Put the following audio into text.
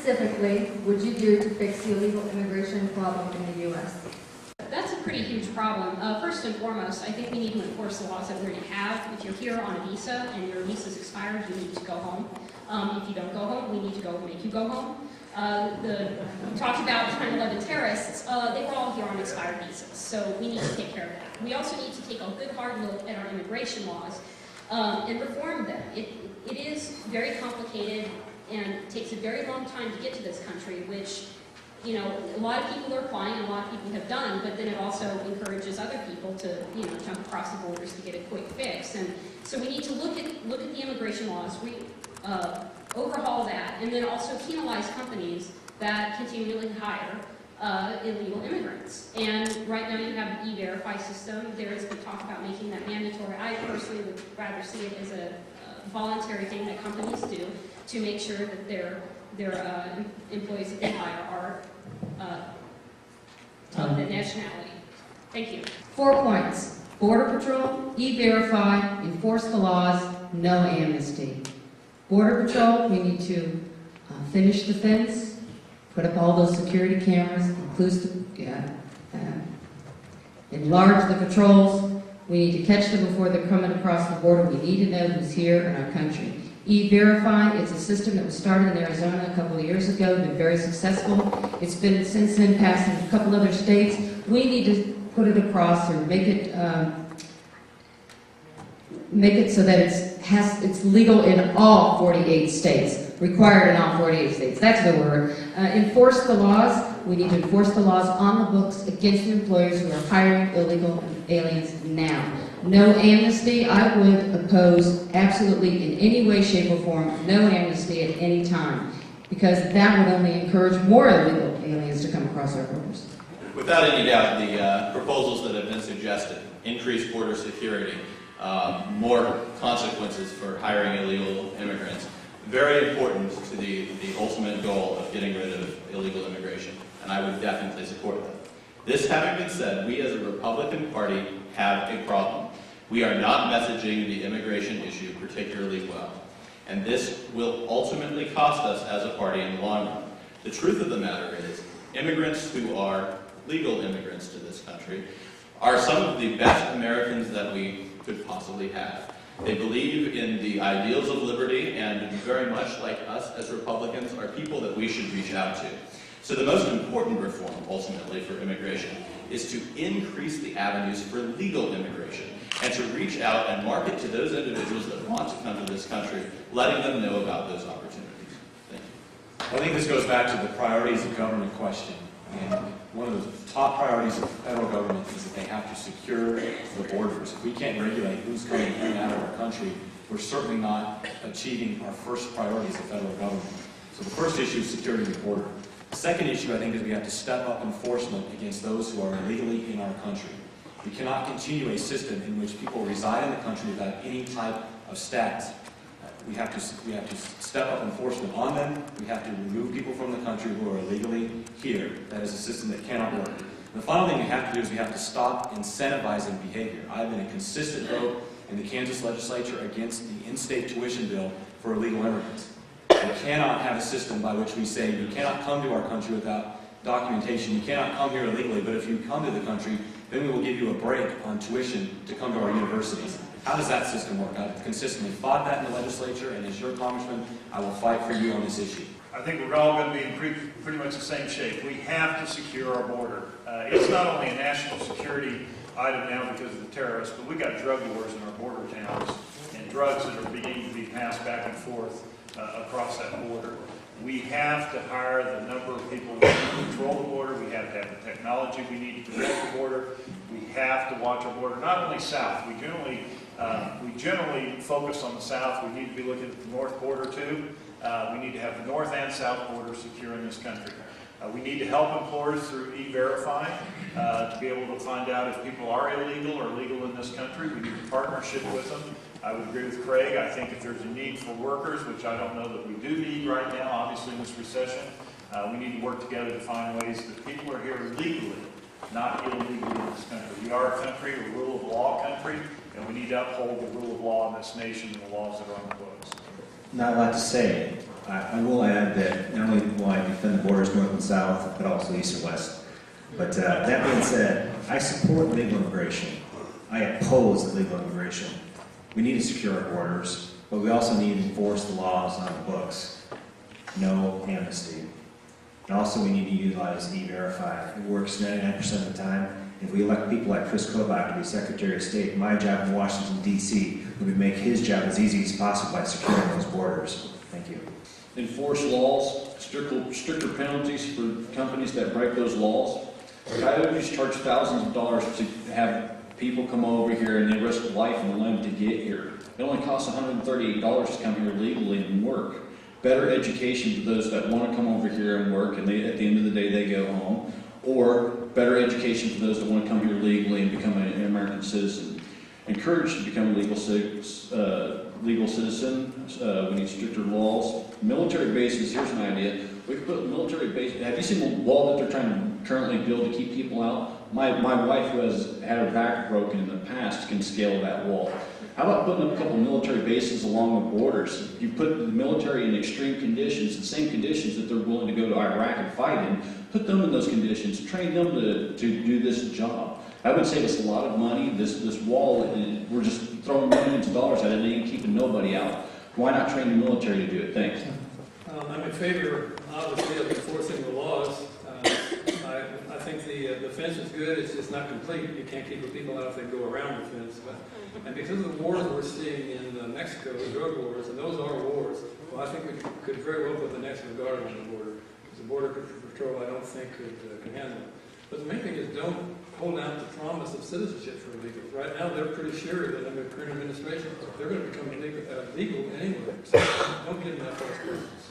specifically would you do to fix the illegal immigration problem in the U.S.? That's a pretty huge problem. First and foremost, I think we need to enforce the laws that we already have. If you're here on a visa and your visa's expired, you need to go home. If you don't go home, we need to go make you go home. We talked about 9/11 terrorists. They were all here on expired visas, so we need to take care of that. We also need to take a good hard look at our immigration laws and reform them. It is very complicated and takes a very long time to get to this country, which, you know, a lot of people are applying and a lot of people have done, but then it also encourages other people to, you know, jump across the borders to get a quick fix. And so we need to look at the immigration laws, overhaul that, and then also penalize companies that continually hire illegal immigrants. And right now you have the E-Verify system. There is been talk about making that mandatory. I personally would rather see it as a voluntary thing that companies do to make sure that their employees that they hire are of the nationality. Thank you. 4 points. Border Patrol, E-Verify, enforce the laws, no amnesty. Border Patrol, we need to finish the fence, put up all those security cameras, enlarge the patrols. We need to catch them before they're coming across the border. We need to know who's here in our country. E-Verify, it's a system that was started in Arizona a couple of years ago, been very successful. It's been since then passed in a couple other states. We need to put it across or make it so that it's legal in all 48 states, required in all 48 states. That's the word. Enforce the laws. We need to enforce the laws on the books against the employers who are hiring illegal aliens now. No amnesty. I would oppose absolutely in any way, shape, or form, no amnesty at any time, because that would only encourage more illegal aliens to come across our borders. Without any doubt, the proposals that have been suggested, increased border security, more consequences for hiring illegal immigrants, very important to the ultimate goal of getting rid of illegal immigration, and I would definitely support that. This having been said, we as a Republican Party have a problem. We are not messaging the immigration issue particularly well, and this will ultimately cost us as a party in the long run. The truth of the matter is, immigrants who are legal immigrants to this country are some of the best Americans that we could possibly have. They believe in the ideals of liberty, and very much like us as Republicans are people that we should reach out to. So the most important reform, ultimately, for immigration is to increase the avenues for legal immigration and to reach out and market to those individuals that want to come to this country, letting them know about those opportunities. Thank you. I think this goes back to the priorities of government question. And one of the top priorities of the federal government is that they have to secure the borders. If we can't regulate who's coming in and out of our country, we're certainly not achieving our first priority as a federal government. So the first issue is securing the border. The second issue, I think, is we have to step up enforcement against those who are illegally in our country. We cannot continue a system in which people reside in the country without any type of status. We have to step up enforcement on them. We have to remove people from the country who are illegally here. That is a system that cannot work. And the final thing we have to do is we have to stop incentivizing behavior. I have been a consistent vote in the Kansas legislature against the in-state tuition bill for illegal immigrants. We cannot have a system by which we say you cannot come to our country without documentation. You cannot come here illegally, but if you come to the country, then we will give you a break on tuition to come to our universities. How does that system work? I've consistently fought that in the legislature, and as your congressman, I will fight for you on this issue. I think we're all going to be in pretty much the same shape. We have to secure our border. It's not only a national security item now because of the terrorists, but we've got drug wars in our border towns and drugs that are beginning to be passed back and forth across that border. We have to hire the number of people who can control the border. We have to have the technology we need to protect the border. We have to watch our border, not only south. We generally focus on the south. We need to be looking at the north border too. We need to have the north and south border secure in this country. We need to help employers through E-Verify to be able to find out if people are illegal or legal in this country. We need a partnership with them. I would agree with Craig. I think if there's a need for workers, which I don't know that we do need right now, obviously in this recession, we need to work together to find ways that people are here legally, not illegally in this country. We are a country, a rule of law country, and we need to uphold the rule of law in this nation and the laws that are on the books. Not a lot to say. I will add that not only will I defend the borders north and south, but also east and west. But that being said, I support legal immigration. I oppose illegal immigration. We need to secure our borders, but we also need to enforce the laws on the books. No amnesty. And also we need to utilize E-Verify. It works 99% of the time. If we elect people like Chris Kobach to be Secretary of State, my job in Washington, D.C. would make his job as easy as possible by securing those borders. Thank you. Enforce laws, stricter penalties for companies that break those laws. Coyotes charge thousands of dollars to have people come over here and they risk life and limb to get here. It only costs $138 to come here legally and work. Better education for those that want to come over here and work, and at the end of the day they go home. Or better education for those that want to come here legally and become an American citizen. Encouraged to become a legal citizen. We need stricter laws. Military bases, here's an idea. We could put military bases. Have you seen the wall that they're trying to currently build to keep people out? My wife, who has had her back broken in the past, can scale that wall. How about putting up a couple military bases along the borders? You put the military in extreme conditions, the same conditions that they're willing to go to Iraq and fight in, put them in those conditions, train them to do this job. That would save us a lot of money. This wall, we're just throwing millions of dollars at it and ain't keeping nobody out. Why not train the military to do it? Thanks. I'm in favor, obviously, of enforcing the laws. I think the fence is good, it's just not complete. You can't keep the people out if they go around the fence. And because of the wars we're seeing in Mexico, the drug wars, and those are wars, well, I think we could very well put the National Guard on the border. Because the Border Patrol, I don't think, could handle it. But the main thing is don't hold out the promise of citizenship for illegals. Right now, they're pretty sure that under the current administration, they're going to become legal anyway. So don't give them that false purpose.